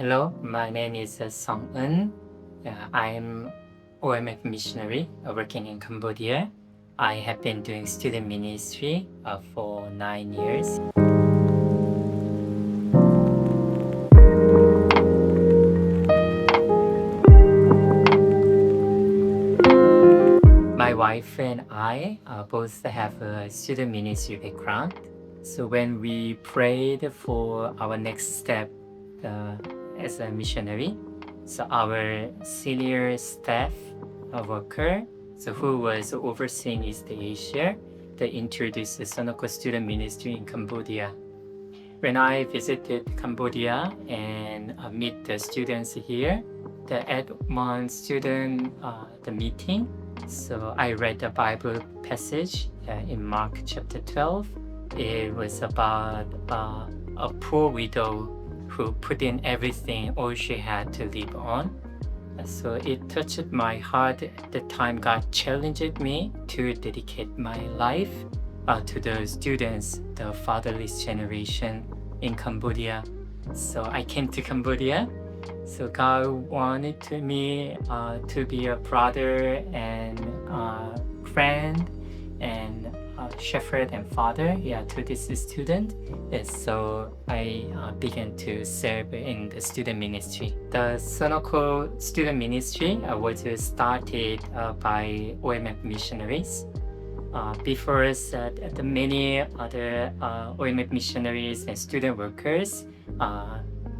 Hello, my name is Song Eun. I'm OMF missionary working in Cambodia. I have been doing student ministry for 9 years. My wife and I both have a student ministry background. So when we prayed for our next step as a missionary, so our senior staff worker, so who was overseeing East Asia, they introduced the Sonoko student ministry in Cambodia. When I visited Cambodia and meet the students here, at one student the meeting, so I read the Bible passage in Mark chapter 12. It was about a poor widow who put in everything, all she had to live on. So it touched my heart at the time God challenged me to dedicate my life to the students, the fatherless generation in Cambodia. So I came to Cambodia. So God wanted me to be a brother and friend and shepherd and father, to this student. So I began to serve in the student ministry. The Sonoko student ministry was started by OMF missionaries. Before us, the many other OMF missionaries and student workers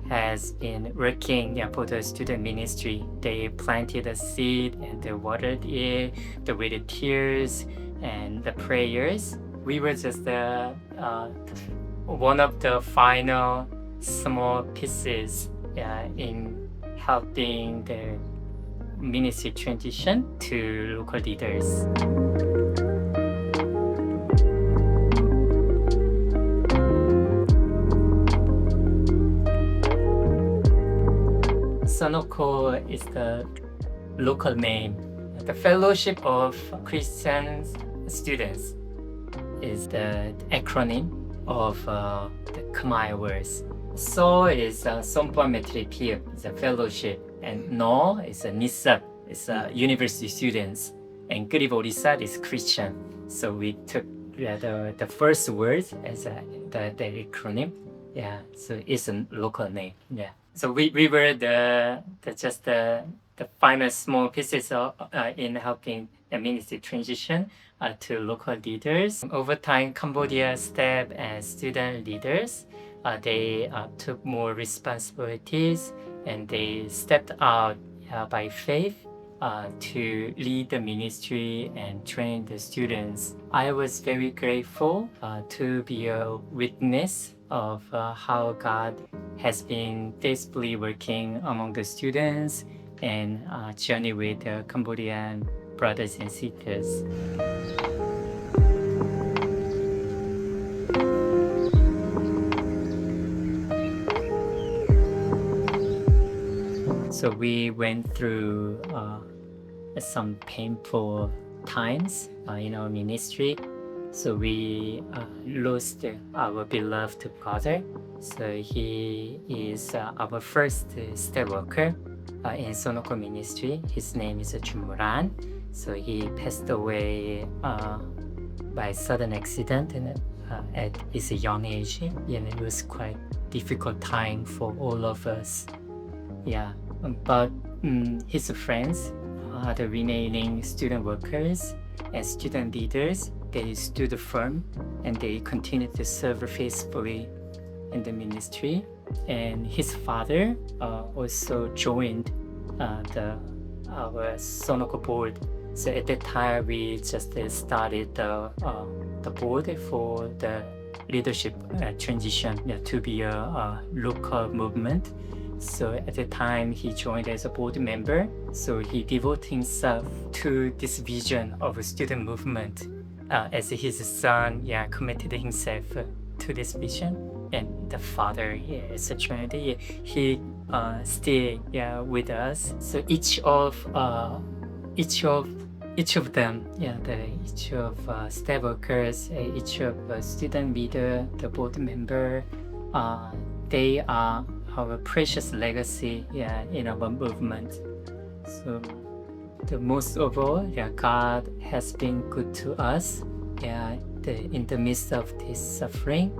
has been working for the student ministry. They planted a seed and they watered it with the tears and the prayers. We were just one of the final small pieces in helping the ministry transition to local leaders. Sonoko is the local name. The Fellowship of Christian Students is the acronym of the Khmer words. So is Sompometri Peer, is a fellowship, and No is a Nisab, is university students, and Griborisat is Christian. So we took the first word as the acronym. So it's a local name. So we were the final small pieces in helping the ministry transition to local leaders. Over time, Cambodia staff and student leaders, they took more responsibilities and they stepped out by faith to lead the ministry and train the students. I was very grateful to be a witness of how God has been faithfully working among the students and journey with the Cambodian brothers and sisters. So we went through some painful times in our ministry. So we lost our beloved brother. So he is our first step worker in Sonoko ministry. His name is Chumuran. So he passed away by sudden accident at his young age. And it was quite difficult time for all of us. But his friends, the remaining student workers and student leaders, they stood firm and they continued to serve faithfully in the ministry. And his father also joined our Sonoko board. So at that time, we just started the board for the leadership transition to be a local movement. So at the time, he joined as a board member. So he devoted himself to this vision of a student movement. As his son, committed himself to this vision, and the father, as a Trinity, he stayed with us. So each of them, each of staff workers, each of student leader, the board member, they are our precious legacy, in our movement. So the most of all, God has been good to us, in the midst of this suffering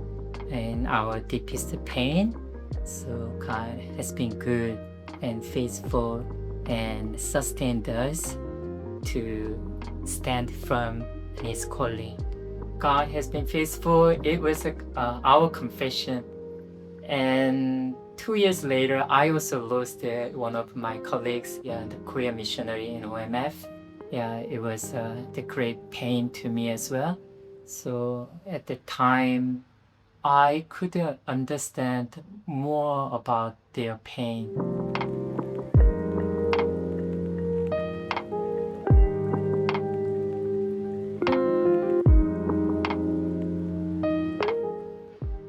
and our deepest pain. So God has been good and faithful and sustained us to stand firm in His calling. God has been faithful. It was our confession. And 2 years later, I also lost one of my colleagues, the Korean missionary in OMF. It was the great pain to me as well. So at the time, I could understand more about their pain.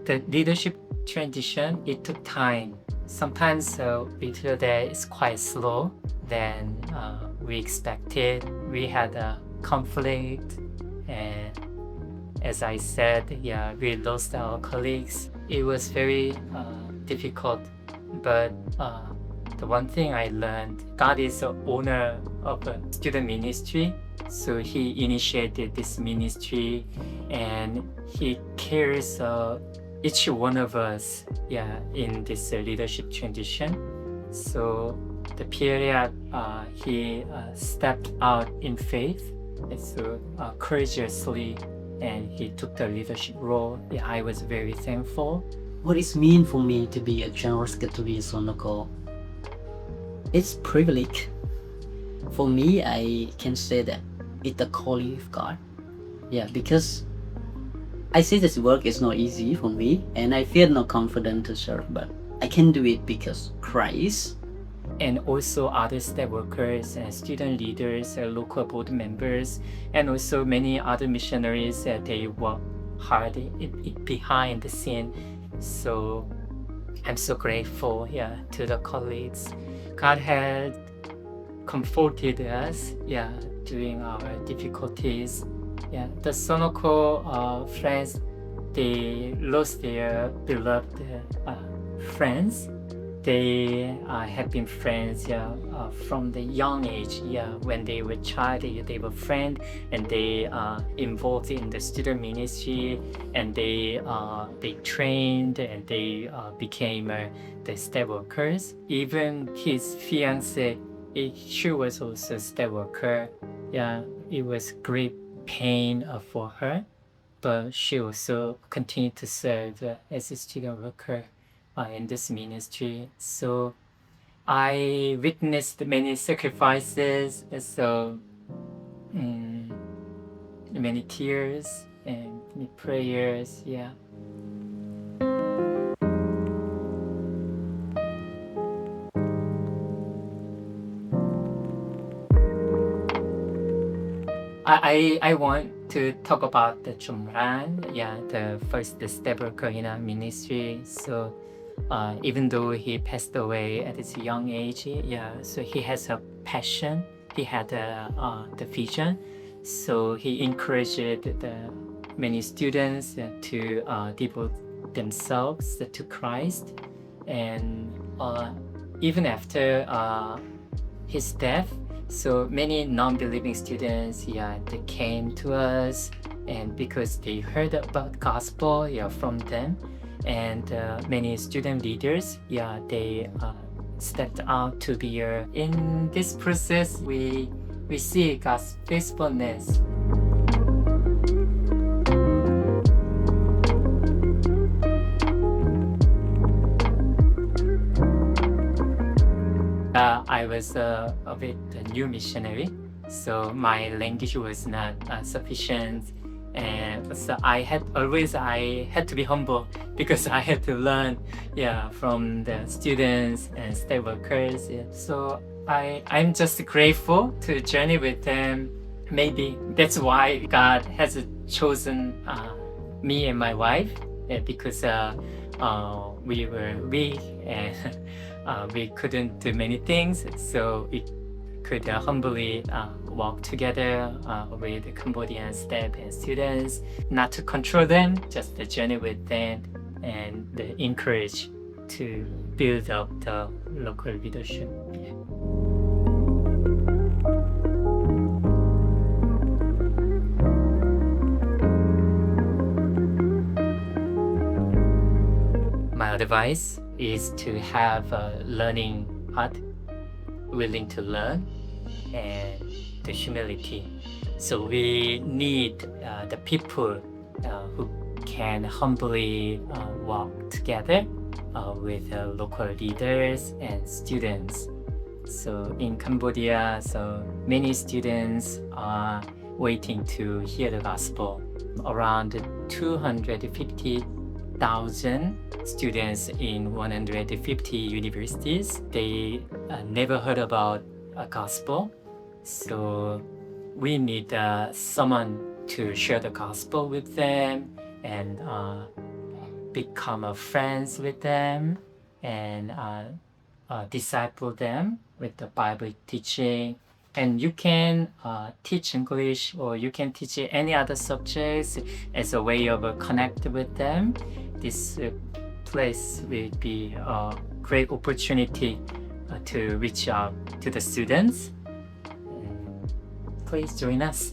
The leadership transition, it took time. Sometimes we feel that it's quite slow than we expected. We had a conflict, and as I said, we lost our colleagues. It was very difficult, but the one thing I learned, God is the owner of a student ministry, so He initiated this ministry, and He cares each one of us, in this leadership transition. So the period He stepped out in faith, so courageously, and He took the leadership role. I was very thankful. What it means for me to be a General Secretary in Sonoko, it's privilege. For me, I can say that it's the calling of God. Because I see this work is not easy for me, and I feel not confident to serve, but I can do it because Christ. And also other staff workers and student leaders, local board members, and also many other missionaries, they work hard behind the scene. So I'm so grateful, to the colleagues. God had comforted us, during our difficulties. The Sonoko friends, they lost their beloved friends. They have been friends from the young age. When they were child, they were friends, and they involved in the student ministry, and they trained, and they became the staff workers. Even his fiancée, she was also a staff worker. It was great pain for her, but she also continued to serve as a student worker in this ministry. So I witnessed many sacrifices, so many tears and many prayers. I want to talk about the Jumran, the first step worker in our ministry. So even though he passed away at his young age, so he has a passion. He had the vision. So he encouraged the many students to devote themselves to Christ. And even after his death, so many non-believing students, they came to us, and because they heard about gospel, from them, and many student leaders, they stepped out to be here. In this process, we see God's faithfulness. I was a bit new missionary, so my language was not sufficient, and so I had to be humble because I had to learn, from the students and staff workers. So I'm just grateful to journey with them. Maybe that's why God has chosen me and my wife, because we were weak and we couldn't do many things, so we could humbly walk together with the Cambodian staff and students, not to control them, just to journey with them and encourage to build up the local leadership. My advice is to have a learning heart, willing to learn, and the humility. So we need the people who can humbly walk together with local leaders and students. So in Cambodia, so many students are waiting to hear the gospel. Around 250,000 students in 150 universities. They never heard about a gospel. So we need someone to share the gospel with them and become friends with them and disciple them with the Bible teaching. And you can teach English or you can teach any other subjects as a way of connect with them. This place will be a great opportunity to reach out to the students. Please join us.